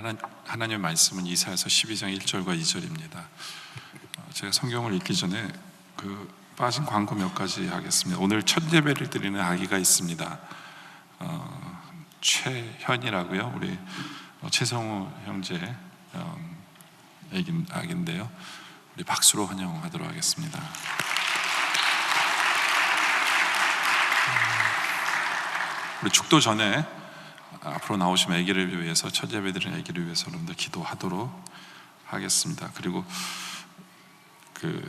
오늘 하나님의 말씀은 이사야서 12장 1절과 2절입니다. 제가 성경을 읽기 전에 빠진 광고 몇 가지 하겠습니다. 오늘 첫 예배를 드리는 아기가 있습니다. 최현이라고요. 우리 최성우 형제 아기인데요. 우리 박수로 환영하도록 하겠습니다. 우리 축도 전에 앞으로 나오시면 아기를 위해서, 첫 예배 드리는 아기를 위해서 여러분들 기도하도록 하겠습니다. 그리고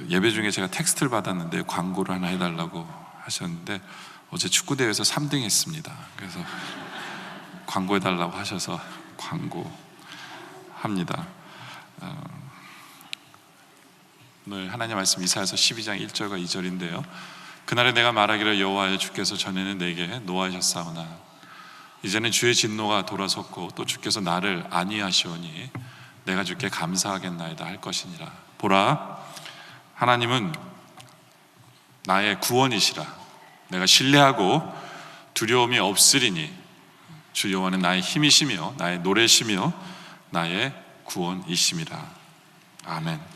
예배 중에 제가 텍스트를 받았는데 광고를 하나 해달라고 하셨는데 어제 축구대회에서 3등 했습니다. 그래서 광고해달라고 하셔서 광고합니다. 오늘 하나님 말씀 이사야서 12장 1절과 2절인데요. 그날에 내가 말하기를 여호와여 주께서 전에는 내게 노하셨사오나 이제는 주의 진노가 돌아섰고 또 주께서 나를 안위하시오니 내가 주께 감사하겠나이다 할 것이니라. 보라, 하나님은 나의 구원이시라. 내가 신뢰하고 두려움이 없으리니 주 여호와는 나의 힘이시며 나의 노래시며 나의 구원이심이라. 아멘.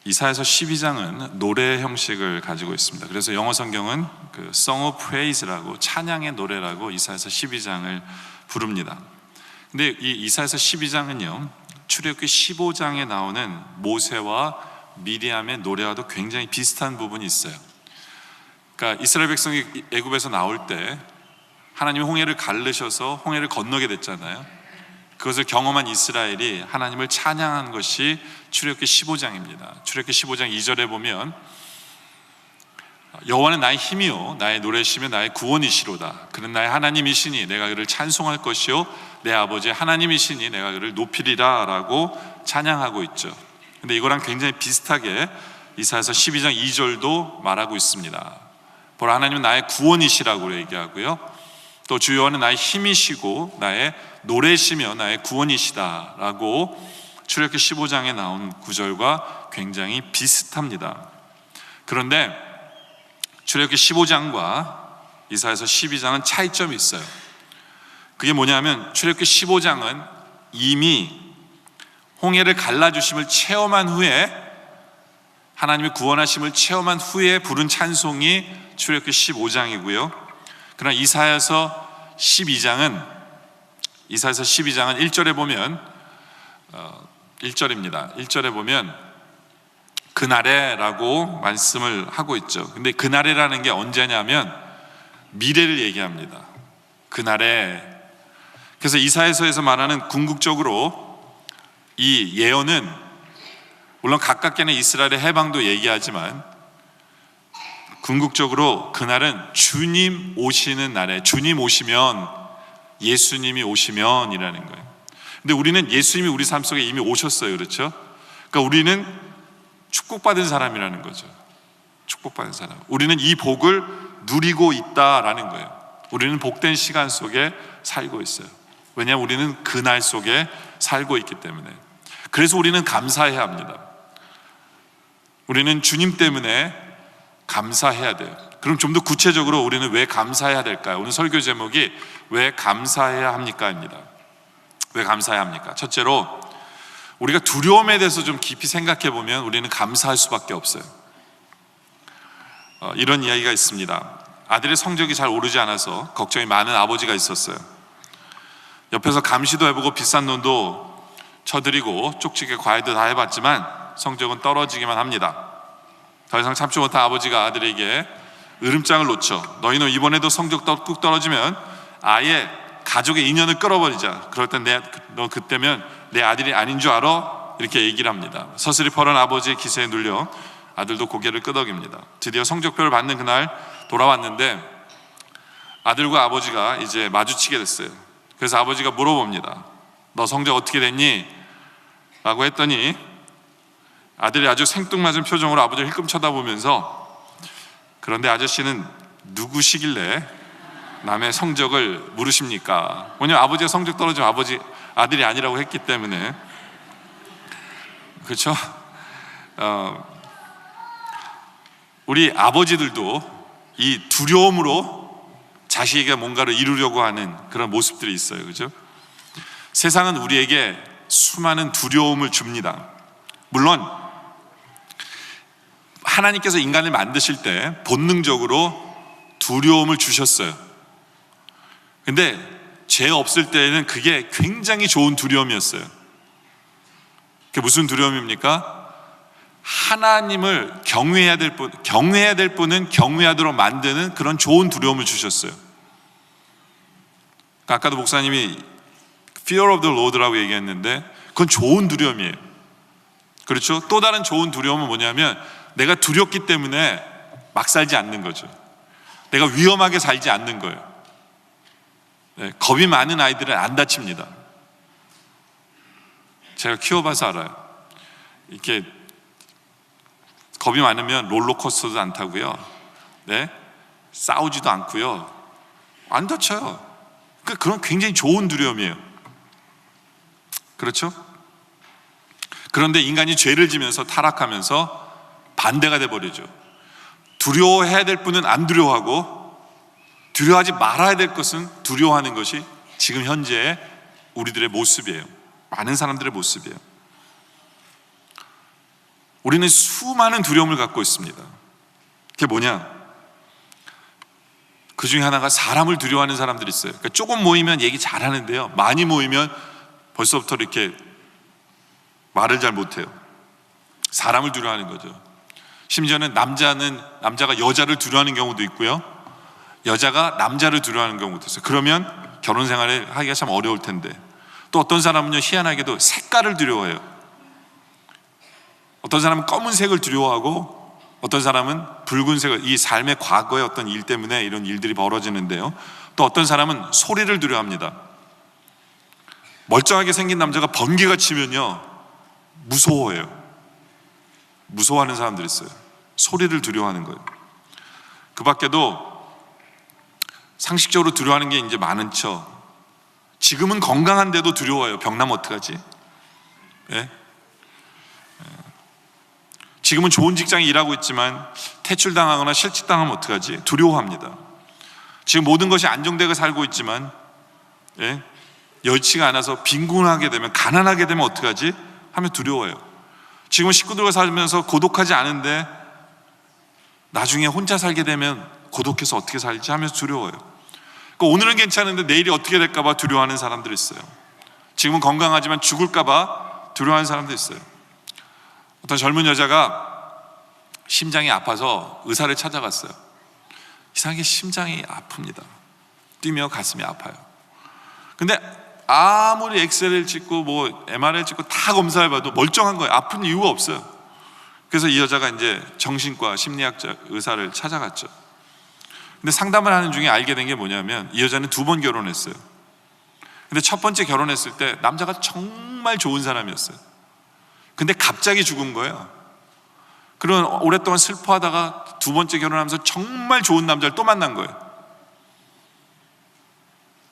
이사야서 12장은 노래 형식을 가지고 있습니다. 그래서 영어 성경은 Song of Praise라고, 찬양의 노래라고 이사야서 12장을 부릅니다. 근데 이 이사야서 12장은요, 출애굽기 15장에 나오는 모세와 미리암의 노래와도 굉장히 비슷한 부분이 있어요. 그러니까 이스라엘 백성이 애굽에서 나올 때 하나님이 홍해를 가르셔서 홍해를 건너게 됐잖아요. 그것을 경험한 이스라엘이 하나님을 찬양한 것이 출애굽기 15장입니다. 출애굽기 15장 2절에 보면 여호와는 나의 힘이요 나의 노래시며 나의 구원이시로다. 그는 나의 하나님이시니 내가 그를 찬송할 것이요 내 아버지의 하나님이시니 내가 그를 높이리라 라고 찬양하고 있죠. 근데 이거랑 굉장히 비슷하게 이사야서 12장 2절도 말하고 있습니다. 보라, 하나님은 나의 구원이시라고 얘기하고요, 또 주 여호와는 나의 힘이시고 나의 노래시며 나의 구원이시다 라고 출애굽기 15장에 나온 구절과 굉장히 비슷합니다. 그런데 출애굽기 15장과 이사야서 12장은 차이점이 있어요. 그게 뭐냐면 출애굽기 15장은 이미 홍해를 갈라주심을 체험한 후에, 하나님의 구원하심을 체험한 후에 부른 찬송이 출애굽기 15장이고요 그러나 이사야서 12장은 1절에 보면 1절입니다. 1절에 보면 그날에 라고 말씀을 하고 있죠. 근데 그날에라는 게 언제냐면 미래를 얘기합니다. 그날에. 그래서 이사야서에서 말하는 궁극적으로 이 예언은 물론 가깝게는 이스라엘의 해방도 얘기하지만 궁극적으로 그날은 주님 오시는 날에, 주님 오시면, 예수님이 오시면 이라는 거예요. 근데 우리는 예수님이 우리 삶 속에 이미 오셨어요. 그렇죠? 그러니까 우리는 축복받은 사람이라는 거죠. 축복받은 사람. 우리는 이 복을 누리고 있다라는 거예요. 우리는 복된 시간 속에 살고 있어요. 왜냐하면 우리는 그날 속에 살고 있기 때문에. 그래서 우리는 감사해야 합니다. 우리는 주님 때문에 감사해야 돼요. 그럼 좀 더 구체적으로 우리는 왜 감사해야 될까요? 오늘 설교 제목이 왜 감사해야 합니까?입니다. 왜 감사해야 합니까? 첫째로 우리가 두려움에 대해서 좀 깊이 생각해 보면 우리는 감사할 수밖에 없어요. 이런 이야기가 있습니다. 아들의 성적이 잘 오르지 않아서 걱정이 많은 아버지가 있었어요. 옆에서 감시도 해보고 비싼 돈도 쳐드리고 쪽지게 과외도 다 해봤지만 성적은 떨어지기만 합니다. 더 이상 참지 못한 아버지가 아들에게 으름장을 놓쳐 너희는 이번에도 성적 뚝 떨어지면 아예 가족의 인연을 끊어버리자. 그럴 땐 너 그때면 내 아들이 아닌 줄 알아? 이렇게 얘기를 합니다. 서슬이 펄한 아버지의 기세에 눌려 아들도 고개를 끄덕입니다. 드디어 성적표를 받는 그날 돌아왔는데 아들과 아버지가 이제 마주치게 됐어요. 그래서 아버지가 물어봅니다. 너 성적 어떻게 됐니? 라고 했더니 아들이 아주 생뚱맞은 표정으로 아버지를 힐끔 쳐다보면서 그런데 아저씨는 누구시길래 남의 성적을 물으십니까? 왜냐면 아버지가 성적 떨어지면 아들이 아니라고 했기 때문에. 그렇죠? 우리 아버지들도 이 두려움으로 자식에게 뭔가를 이루려고 하는 그런 모습들이 있어요. 그죠? 세상은 우리에게 수많은 두려움을 줍니다. 물론 하나님께서 인간을 만드실 때 본능적으로 두려움을 주셨어요. 근데 죄 없을 때에는 그게 굉장히 좋은 두려움이었어요. 그게 무슨 두려움입니까? 하나님을 경외해야 될 분은 경외하도록 만드는 그런 좋은 두려움을 주셨어요. 그러니까 아까도 목사님이 Fear of the Lord라고 얘기했는데 그건 좋은 두려움이에요. 그렇죠? 또 다른 좋은 두려움은 뭐냐면 내가 두렵기 때문에 막 살지 않는 거죠. 내가 위험하게 살지 않는 거예요. 네, 겁이 많은 아이들은 안 다칩니다. 제가 키워봐서 알아요. 이렇게 겁이 많으면 롤러코스터도 안 타고요. 네? 싸우지도 않고요. 안 다쳐요. 그런 굉장히 좋은 두려움이에요. 그렇죠? 그런데 인간이 죄를 지면서 타락하면서 반대가 돼버리죠. 두려워해야 될 분은 안 두려워하고 두려워하지 말아야 될 것은 두려워하는 것이 지금 현재의 우리들의 모습이에요. 많은 사람들의 모습이에요. 우리는 수많은 두려움을 갖고 있습니다. 그게 뭐냐? 그 중에 하나가 사람을 두려워하는 사람들이 있어요. 그러니까 조금 모이면 얘기 잘하는데요, 많이 모이면 벌써부터 이렇게 말을 잘 못해요. 사람을 두려워하는 거죠. 심지어는 남자가 여자를 두려워하는 경우도 있고요, 여자가 남자를 두려워하는 경우도 있어요. 그러면 결혼 생활을 하기가 참 어려울 텐데, 또 어떤 사람은요, 희한하게도 색깔을 두려워해요. 어떤 사람은 검은색을 두려워하고 어떤 사람은 붉은색을, 이 삶의 과거의 어떤 일 때문에 이런 일들이 벌어지는데요, 또 어떤 사람은 소리를 두려워합니다. 멀쩡하게 생긴 남자가 번개가 치면요 무서워해요. 무서워하는 사람들이 있어요. 소리를 두려워하는 거예요. 그 밖에도 상식적으로 두려워하는 게 이제 많죠. 지금은 건강한데도 두려워요. 병나면 어떡하지? 예? 지금은 좋은 직장에 일하고 있지만 퇴출당하거나 실직당하면 어떡하지? 두려워합니다. 지금 모든 것이 안정되게 살고 있지만 여의치가 않아서 빈곤하게 되면, 가난하게 되면 어떡하지? 하며 두려워해요. 지금 식구들과 살면서 고독하지 않은데 나중에 혼자 살게 되면 고독해서 어떻게 살지 하면서 두려워요. 그러니까 오늘은 괜찮은데 내일이 어떻게 될까 봐 두려워하는 사람들이 있어요. 지금은 건강하지만 죽을까 봐 두려워하는 사람들이 있어요. 어떤 젊은 여자가 심장이 아파서 의사를 찾아갔어요. 이상하게 심장이 아픕니다. 뛰며 가슴이 아파요. 근데 아무리 엑스레이를 찍고 뭐 MRI를 찍고 다 검사해봐도 멀쩡한 거예요. 아픈 이유가 없어요. 그래서 이 여자가 이제 정신과 심리학자 의사를 찾아갔죠. 근데 상담을 하는 중에 알게 된 게 뭐냐면, 이 여자는 2번 결혼했어요. 근데 첫 번째 결혼했을 때 남자가 정말 좋은 사람이었어요. 근데 갑자기 죽은 거예요. 그런 오랫동안 슬퍼하다가 2번째 결혼하면서 정말 좋은 남자를 또 만난 거예요.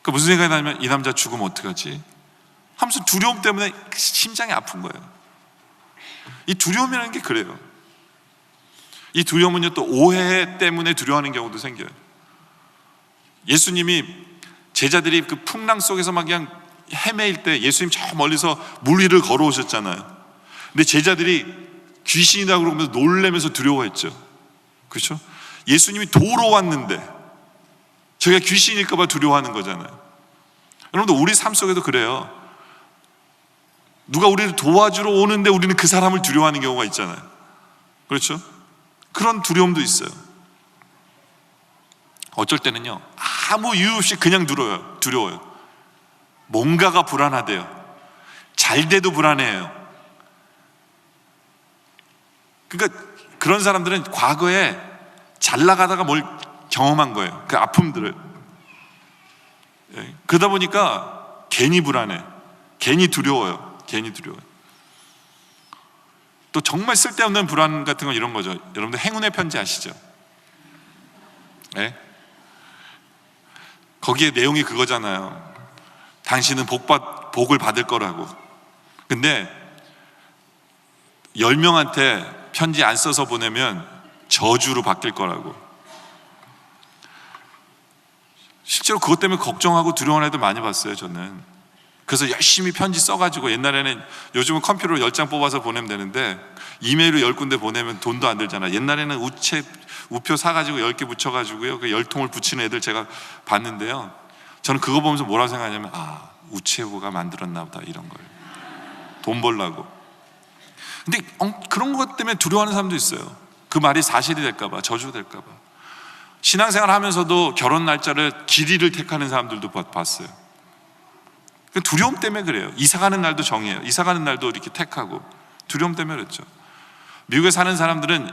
그 무슨 생각이 나냐면, 이 남자 죽으면 어떡하지? 하면서 두려움 때문에 심장이 아픈 거예요. 이 두려움이라는 게 그래요. 이 두려움은요, 또 오해 때문에 두려워하는 경우도 생겨요. 예수님이 제자들이 그 풍랑 속에서 막 그냥 헤매일 때 예수님 저 멀리서 물 위를 걸어오셨잖아요. 근데 제자들이 귀신이다 그러면서 놀래면서 두려워했죠. 그렇죠? 예수님이 도로 왔는데 저희가 귀신일까 봐 두려워하는 거잖아요. 여러분들, 우리 삶 속에도 그래요. 누가 우리를 도와주러 오는데 우리는 그 사람을 두려워하는 경우가 있잖아요. 그렇죠? 그런 두려움도 있어요. 어쩔 때는요, 아무 이유 없이 그냥 두려워요. 뭔가가 불안하대요. 잘 돼도 불안해요. 그러니까 그런 사람들은 과거에 잘 나가다가 뭘 경험한 거예요. 그 아픔들을. 그러다 보니까 괜히 불안해, 괜히 두려워요. 또 정말 쓸데없는 불안 같은 건 이런 거죠. 여러분들 행운의 편지 아시죠? 네? 거기에 내용이 그거잖아요. 당신은 복을 받을 거라고. 근데 10명한테 편지 안 써서 보내면 저주로 바뀔 거라고. 실제로 그것 때문에 걱정하고 두려워하는 애들 많이 봤어요, 저는. 그래서 열심히 편지 써가지고, 옛날에는, 요즘은 컴퓨터로 10장 뽑아서 보내면 되는데 이메일로 10군데 보내면 돈도 안 들잖아. 옛날에는 우표 사가지고 10개 붙여가지고요, 그 10통을 붙이는 애들 제가 봤는데요, 저는 그거 보면서 뭐라고 생각하냐면, 우체부가 만들었나 보다, 이런 걸 돈 벌라고. 근데 그런 것 때문에 두려워하는 사람도 있어요. 그 말이 사실이 될까봐, 저주 될까봐. 신앙생활 하면서도 결혼 날짜를 길이를 택하는 사람들도 봤어요. 두려움 때문에 그래요. 이사가는 날도 정해요. 이사가는 날도 이렇게 택하고, 두려움 때문에 그렇죠. 미국에 사는 사람들은,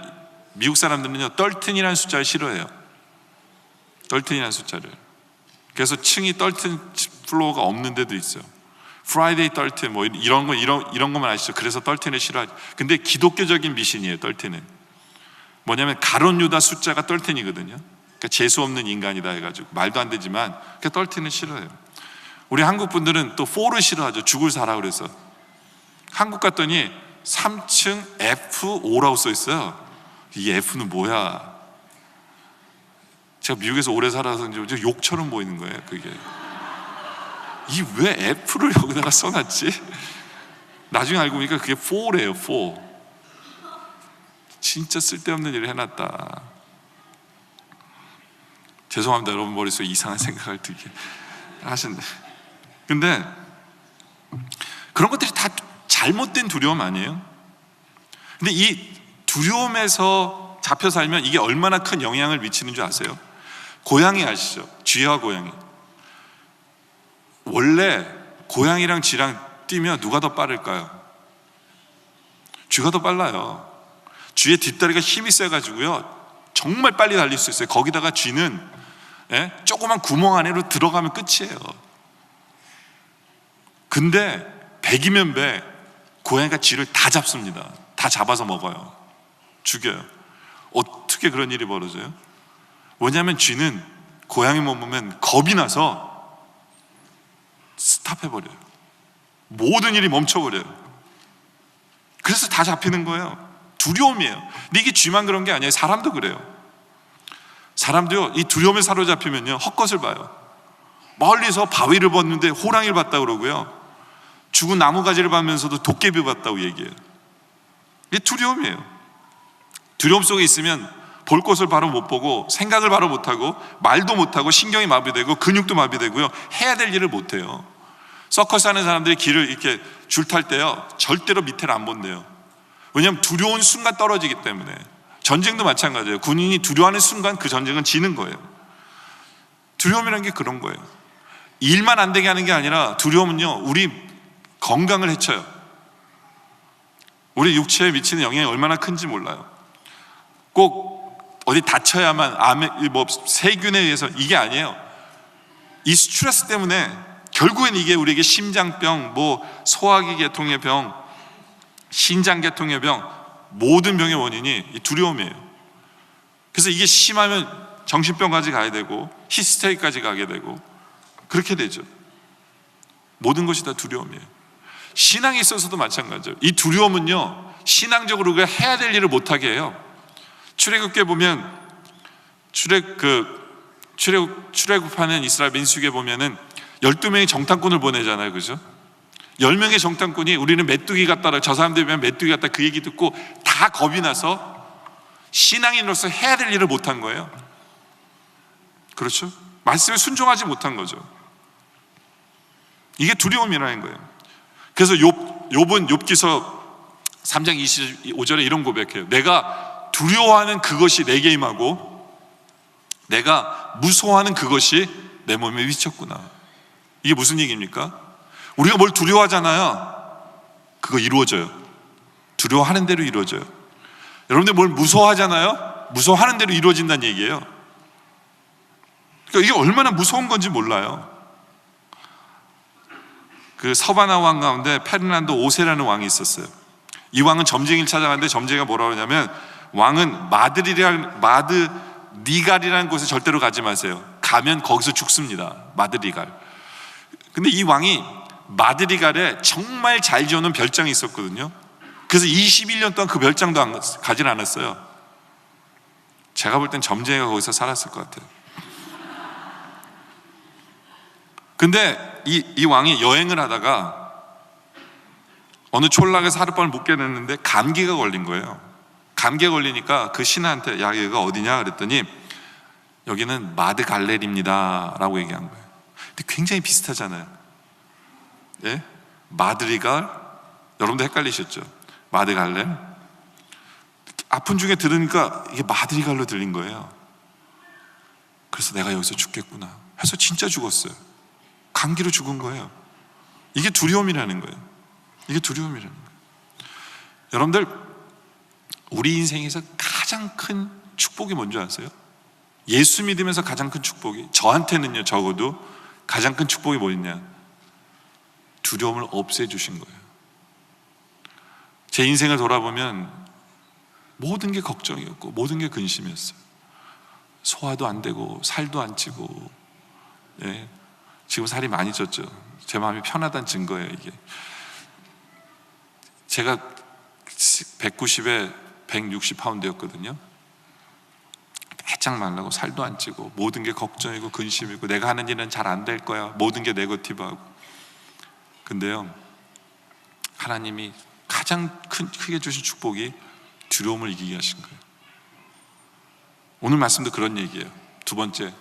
미국 사람들은요, 13이라는 숫자를 싫어해요. 13이라는 숫자를. 그래서 층이 13 플로어가 없는 데도 있어요. Friday 13 뭐 이런 것만 아시죠? 그래서 13을 싫어하죠. 근데 기독교적인 미신이에요, 13은. 뭐냐면 가룟 유다 숫자가 13이거든요. 그러니까 재수 없는 인간이다 해가지고 말도 안 되지만, 그 13은 싫어해요. 우리 한국 분들은 또 4를 싫어하죠. 죽을 사라 그래서. 한국 갔더니 3층 F5라고 써 있어요. 이 F는 뭐야? 제가 미국에서 오래 살아서 욕처럼 보이는 거예요, 그게. 이 왜 F를 여기다가 써놨지? 나중에 알고 보니까 그게 4래요, 4. 진짜 쓸데없는 일을 해놨다. 죄송합니다, 여러분 머릿속에 이상한 생각을 들게 하신데. 근데 그런 것들이 다 잘못된 두려움 아니에요? 근데 이 두려움에서 잡혀 살면 이게 얼마나 큰 영향을 미치는 줄 아세요? 고양이 아시죠? 쥐와 고양이. 원래 고양이랑 쥐랑 뛰면 누가 더 빠를까요? 쥐가 더 빨라요. 쥐의 뒷다리가 힘이 세가지고요, 정말 빨리 달릴 수 있어요. 거기다가 쥐는 조그만 구멍 안으로 들어가면 끝이에요. 근데 100이면 100, 고양이가 쥐를 다 잡습니다. 다 잡아서 먹어요. 죽여요. 어떻게 그런 일이 벌어져요? 왜냐하면 쥐는 고양이 못 보면 겁이 나서 스탑해버려요. 모든 일이 멈춰버려요. 그래서 다 잡히는 거예요. 두려움이에요. 근데 이게 쥐만 그런 게 아니에요. 사람도 그래요. 사람도요, 이 두려움에 사로잡히면요, 헛것을 봐요. 멀리서 바위를 봤는데 호랑이를 봤다 그러고요, 죽은 나무가지를 보면서도 도깨비 봤다고 얘기해요. 이게 두려움이에요. 두려움 속에 있으면 볼 것을 바로 못 보고, 생각을 바로 못하고, 말도 못하고, 신경이 마비되고, 근육도 마비되고요, 해야 될 일을 못해요. 서커스 하는 사람들이 길을 이렇게 줄 탈 때요, 절대로 밑에를 안 본대요. 왜냐하면 두려운 순간 떨어지기 때문에. 전쟁도 마찬가지예요. 군인이 두려워하는 순간 그 전쟁은 지는 거예요. 두려움이라는 게 그런 거예요. 일만 안 되게 하는 게 아니라, 두려움은요, 우리 건강을 해쳐요. 우리 육체에 미치는 영향이 얼마나 큰지 몰라요. 꼭 어디 다쳐야만 세균에 의해서, 이게 아니에요. 이 스트레스 때문에 결국엔 이게 우리에게 심장병, 소화기 계통의 병, 신장 계통의 병, 모든 병의 원인이 이 두려움이에요. 그래서 이게 심하면 정신병까지 가야 되고, 히스테리까지 가게 되고, 그렇게 되죠. 모든 것이 다 두려움이에요. 신앙에 있어서도 마찬가지예요. 이 두려움은요, 신앙적으로 우리가 해야 될 일을 못하게 해요. 출애굽기에 보면, 출애굽하는 이스라엘 민수기에 보면은 12명의 정탐꾼을 보내잖아요, 그죠? 10명의 정탐꾼이 우리는 메뚜기 같다라, 저 사람들이 보면 메뚜기 같다, 그 얘기 듣고 다 겁이 나서 신앙인으로서 해야 될 일을 못한 거예요. 그렇죠? 말씀에 순종하지 못한 거죠. 이게 두려움이라는 거예요. 그래서 욥은 욥기서 3장 25절에 이런 고백해요. 내가 두려워하는 그것이 내게 임하고 내가 무서워하는 그것이 내 몸에 미쳤구나. 이게 무슨 얘기입니까? 우리가 뭘 두려워하잖아요. 그거 이루어져요. 두려워하는 대로 이루어져요. 여러분들 뭘 무서워하잖아요. 무서워하는 대로 이루어진다는 얘기예요. 그러니까 이게 얼마나 무서운 건지 몰라요. 그 서바나 왕 가운데 페르난도 5세라는 왕이 있었어요. 이 왕은 점쟁이를 찾아갔는데 점쟁이가 뭐라고 하냐면, 왕은 마드리갈이라는 곳에 절대로 가지 마세요. 가면 거기서 죽습니다. 마드리갈. 근데 이 왕이 마드리갈에 정말 잘 지어놓은 별장이 있었거든요. 그래서 21년 동안 그 별장도 가진 않았어요. 제가 볼 땐 점쟁이가 거기서 살았을 것 같아요. 근데 이 왕이 여행을 하다가 어느 촌락에서 하룻밤을 묵게 됐는데 감기가 걸린 거예요. 감기가 걸리니까 그 신하한테 야, 여기가 어디냐 그랬더니 여기는 마드갈렐입니다 라고 얘기한 거예요. 근데 굉장히 비슷하잖아요. 예? 마드리갈, 여러분도 헷갈리셨죠? 마드갈렐. 아픈 중에 들으니까 이게 마드리갈로 들린 거예요. 그래서 내가 여기서 죽겠구나 해서 진짜 죽었어요. 감기로 죽은 거예요. 이게 두려움이라는 거예요. 이게 두려움이라는 거예요. 여러분들, 우리 인생에서 가장 큰 축복이 뭔지 아세요? 예수 믿으면서 가장 큰 축복이, 저한테는요, 적어도 가장 큰 축복이 뭐였냐? 두려움을 없애주신 거예요. 제 인생을 돌아보면 모든 게 걱정이었고 모든 게 근심이었어요. 소화도 안 되고 살도 안 찌고, 예. 지금 살이 많이 쪘죠. 제 마음이 편하다는 증거예요. 이게 제가 190에 160파운드였거든요. 바짝 말라고 살도 안 찌고 모든 게 걱정이고 근심이고 내가 하는 일은 잘 안 될 거야, 모든 게 네거티브하고. 근데요, 하나님이 가장 크게 주신 축복이 두려움을 이기게 하신 거예요. 오늘 말씀도 그런 얘기예요. 두 번째,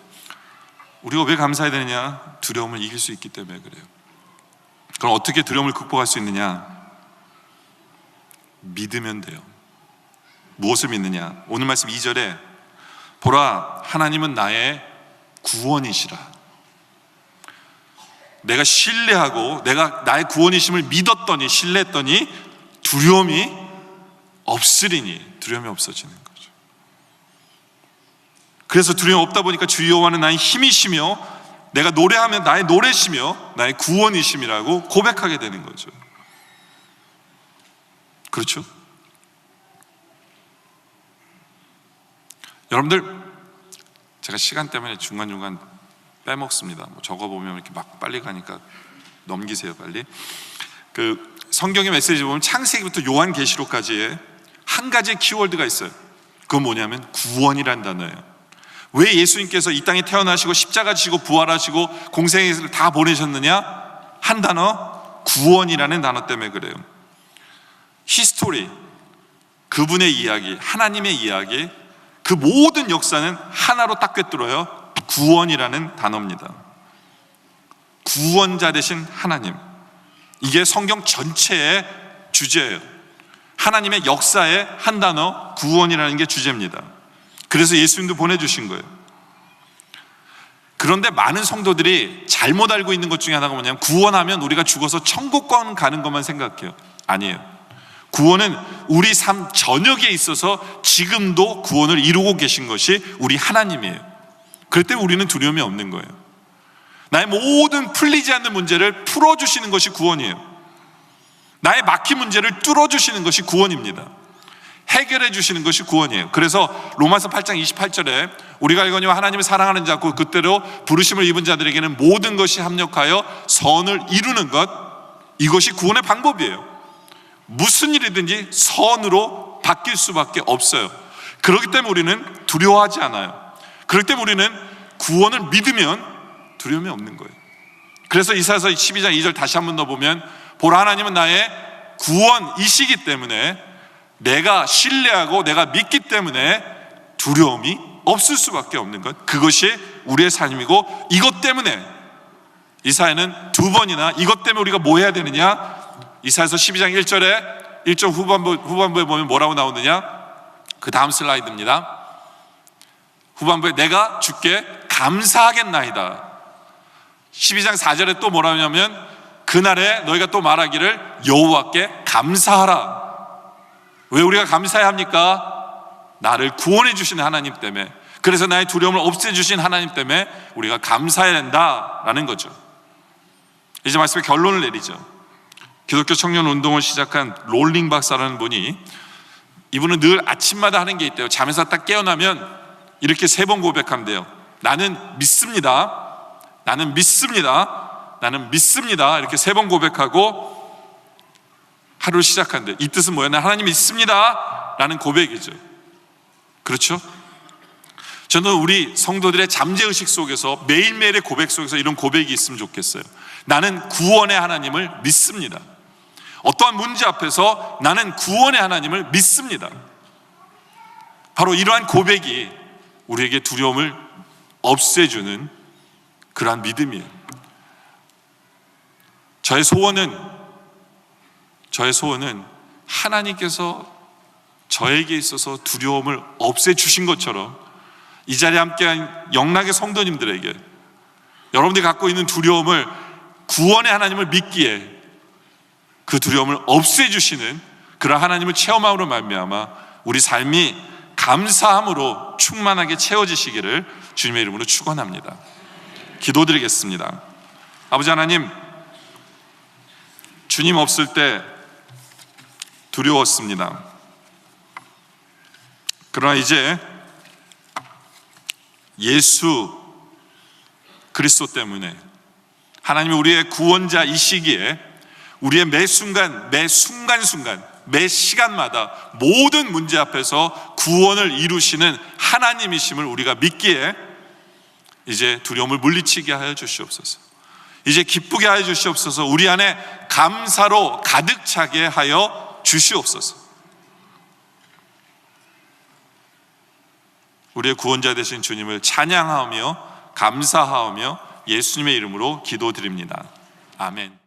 우리가 왜 감사해야 되느냐? 두려움을 이길 수 있기 때문에 그래요. 그럼 어떻게 두려움을 극복할 수 있느냐? 믿으면 돼요. 무엇을 믿느냐? 오늘 말씀 2절에 보라, 하나님은 나의 구원이시라. 내가 신뢰하고 내가 나의 구원이심을 믿었더니, 신뢰했더니 두려움이 없으리니, 두려움이 없어지는 거죠. 그래서 두려움 없다 보니까 주 여호와는 나의 힘이시며 내가 노래하면 나의 노래시며 나의 구원이심이라고 고백하게 되는 거죠. 그렇죠? 여러분들, 제가 시간 때문에 중간중간 빼먹습니다. 적어보면 이렇게 막 빨리 가니까 넘기세요, 빨리. 그 성경의 메시지 보면 창세기부터 요한계시록까지의 한 가지 키워드가 있어요. 그건 뭐냐면 구원이란 단어예요. 왜 예수님께서 이 땅에 태어나시고 십자가 지고 부활하시고 공생애를 다 보내셨느냐? 한 단어, 구원이라는 단어 때문에 그래요. 히스토리, 그분의 이야기, 하나님의 이야기, 그 모든 역사는 하나로 딱 꿰뚫어요. 구원이라는 단어입니다. 구원자 되신 하나님, 이게 성경 전체의 주제예요. 하나님의 역사의 한 단어, 구원이라는 게 주제입니다. 그래서 예수님도 보내주신 거예요. 그런데 많은 성도들이 잘못 알고 있는 것 중에 하나가 뭐냐면, 구원하면 우리가 죽어서 천국권 가는 것만 생각해요. 아니에요. 구원은 우리 삶 전역에 있어서 지금도 구원을 이루고 계신 것이 우리 하나님이에요. 그럴 때 우리는 두려움이 없는 거예요. 나의 모든 풀리지 않는 문제를 풀어주시는 것이 구원이에요. 나의 막힌 문제를 뚫어주시는 것이 구원입니다. 해결해 주시는 것이 구원이에요. 그래서 로마서 8장 28절에 우리가 알거니와 하나님을 사랑하는 자, 곧 그때로 부르심을 입은 자들에게는 모든 것이 합력하여 선을 이루는 것, 이것이 구원의 방법이에요. 무슨 일이든지 선으로 바뀔 수밖에 없어요. 그렇기 때문에 우리는 두려워하지 않아요. 그렇기 때문에 우리는 구원을 믿으면 두려움이 없는 거예요. 그래서 이사야서 12장 2절 다시 한 번 더 보면, 보라, 하나님은 나의 구원이시기 때문에, 내가 신뢰하고 내가 믿기 때문에 두려움이 없을 수밖에 없는 것, 그것이 우리의 삶이고, 이것 때문에 이사야는 두 번이나 이것 때문에 우리가 뭐 해야 되느냐, 이사야서 12장 1절에 1절 후반부에 보면 뭐라고 나오느냐, 그 다음 슬라이드입니다. 후반부에 내가 주께 감사하겠나이다. 12장 4절에 또 뭐라고 하냐면, 그날에 너희가 또 말하기를 여호와께 감사하라. 왜 우리가 감사해야 합니까? 나를 구원해 주신 하나님 때문에, 그래서 나의 두려움을 없애주신 하나님 때문에 우리가 감사해야 된다라는 거죠. 이제 말씀의 결론을 내리죠. 기독교 청년 운동을 시작한 롤링 박사라는 분이, 이분은 늘 아침마다 하는 게 있대요. 잠에서 딱 깨어나면 이렇게 3번 고백한대요. 나는 믿습니다, 나는 믿습니다, 나는 믿습니다. 이렇게 3번 고백하고 하루를 시작한대. 이 뜻은 뭐야? 나 하나님 믿습니다 라는 고백이죠. 그렇죠? 저는 우리 성도들의 잠재의식 속에서 매일매일의 고백 속에서 이런 고백이 있으면 좋겠어요. 나는 구원의 하나님을 믿습니다. 어떠한 문제 앞에서 나는 구원의 하나님을 믿습니다. 바로 이러한 고백이 우리에게 두려움을 없애주는 그러한 믿음이에요. 저의 소원은 하나님께서 저에게 있어서 두려움을 없애주신 것처럼 이 자리에 함께한 영락의 성도님들에게 여러분들이 갖고 있는 두려움을 구원의 하나님을 믿기에 그 두려움을 없애주시는 그런 하나님을 체험함으로 말미암아 우리 삶이 감사함으로 충만하게 채워지시기를 주님의 이름으로 축원합니다. 기도드리겠습니다. 아버지 하나님, 주님 없을 때 두려웠습니다. 그러나 이제 예수 그리스도 때문에 하나님이 우리의 구원자이시기에 우리의 매 순간순간 매 시간마다 모든 문제 앞에서 구원을 이루시는 하나님이심을 우리가 믿기에 이제 두려움을 물리치게 하여 주시옵소서. 이제 기쁘게 하여 주시옵소서. 우리 안에 감사로 가득 차게 하여 주시옵소서. 우리의 구원자 되신 주님을 찬양하며 감사하며 예수님의 이름으로 기도드립니다. 아멘.